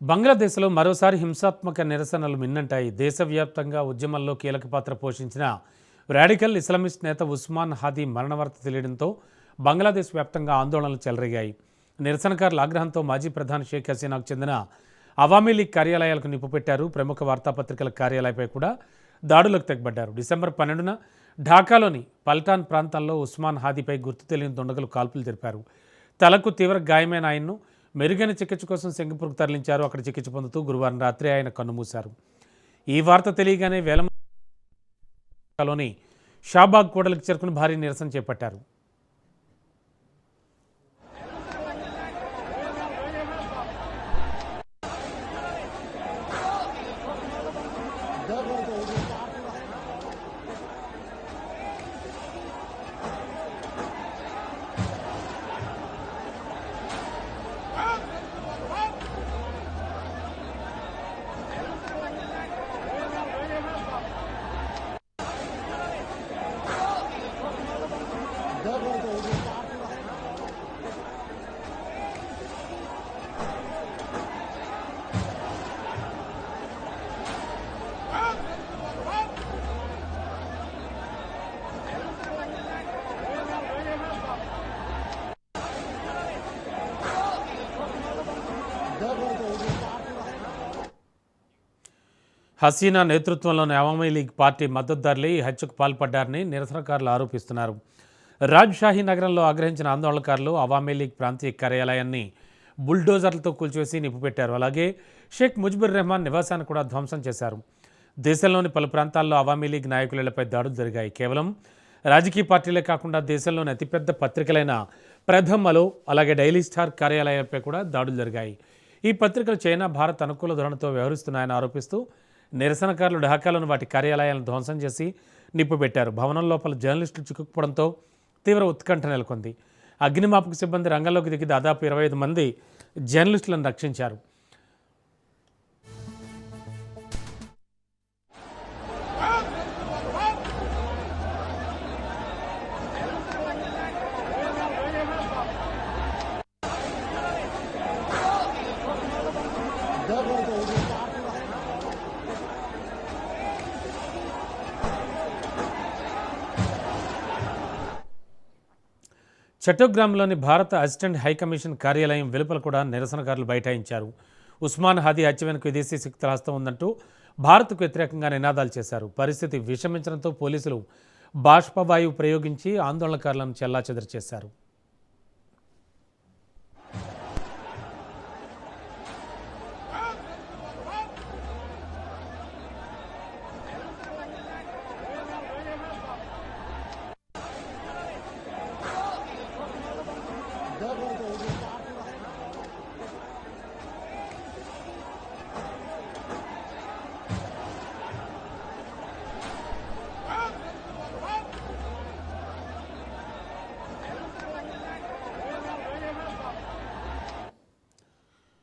బంగ్లాదేశ్లో మరోసారి హింసాత్మక నిరసనలు మిన్నంటాయి. దేశవ్యాప్తంగా ఉద్యమంలో కీలక పాత్ర పోషించిన రాడికల్ ఇస్లామిస్ట్ నేత ఉస్మాన్ హాదీ మరణ వార్త తెలియడంతో బంగ్లాదేశ్ వ్యాప్తంగా ఆందోళనలు చెలరేగాయి. నిరసనకారుల ఆగ్రహంతో మాజీ ప్రధాని షేక్ హసీనాకు చెందిన అవామీ లీగ్ కార్యాలయాలకు నిప్పుపెట్టారు. ప్రముఖ వార్తాపత్రికల కార్యాలయపై కూడా దాడులకు తెగబడ్డారు. డిసెంబర్ 12న ఢాకాలోని పల్టాన్ ప్రాంతంలో ఉస్మాన్ హాదీపై గుర్తు తెలియని దుండగులు కాల్పులు జరిపారు. తలకు తీవ్ర గాయమైన ఆయన్ను మెరుగైన చికిత్స కోసం సింగపూర్కు తరలించారు. అక్కడ చికిత్స పొందుతూ గురువారం రాత్రి ఆయన కన్నుమూశారు. ఈ వార్త తెలియగానే వేలలోని షాబాగ్ కూడలికి చేరుకుని భారీ నిరసన చేపట్టారు. హసీనా నేతృత్వంలోని అవామీ లీగ్ పార్టీ మద్దతుదారులే ఈ హత్యకు పాల్పడ్డారని నిరసనకారులు ఆరోపిస్తున్నారు. రాజ్షాహీ నగరంలో ఆగ్రహించిన ఆందోళనకారులు అవామీ లీగ్ ప్రాంతీయ కార్యాలయాన్ని బుల్డోజర్లతో కూల్చివేసి నిప్పుపెట్టారు. అలాగే షేక్ ముజిబుర్ రెహమాన్ నివాసాన్ని కూడా ధ్వంసం చేశారు. దేశంలోని పలు ప్రాంతాల్లో అవామీ లీగ్ నాయకులపై దాడులు జరిగాయి. కేవలం రాజకీయ పార్టీలే కాకుండా దేశంలోని అతిపెద్ద పత్రికలైన ప్రథమలో అలాగే డైలీ స్టార్ కార్యాలయాలపై కూడా దాడులు జరిగాయి. ఈ పత్రికలు చైనా, భారత్ అనుకూల ధోరణితో వ్యవహరిస్తున్నాయని ఆరోపిస్తూ నిరసనకారులు ఢాకాలోని వాటి కార్యాలయాలను ధ్వంసం చేసి నిప్పుపెట్టారు. భవనం లోపల జర్నలిస్టులు చిక్కుకుపోవడంతో తీవ్ర ఉత్కంఠ నెలకొంది. అగ్నిమాపక సిబ్బంది రంగంలోకి దిగి దాదాపు 25 మంది జర్నలిస్టులను రక్షించారు. చట్టోగ్రామ్లోని భారత అసిస్టెంట్ హైకమిషన్ కార్యాలయం వెలుపల కూడా నిరసనకారులు బైఠాయించారు. ఉస్మాన్ హాదీ హత్య వెనుక విదేశీ శక్తుల హస్తం ఉందంటూ భారత్కు వ్యతిరేకంగా నినాదాలు చేశారు. పరిస్థితి విషమించడంతో పోలీసులు బాష్పవాయువు ప్రయోగించి ఆందోళనకారులను చెల్లాచెదరు చేశారు.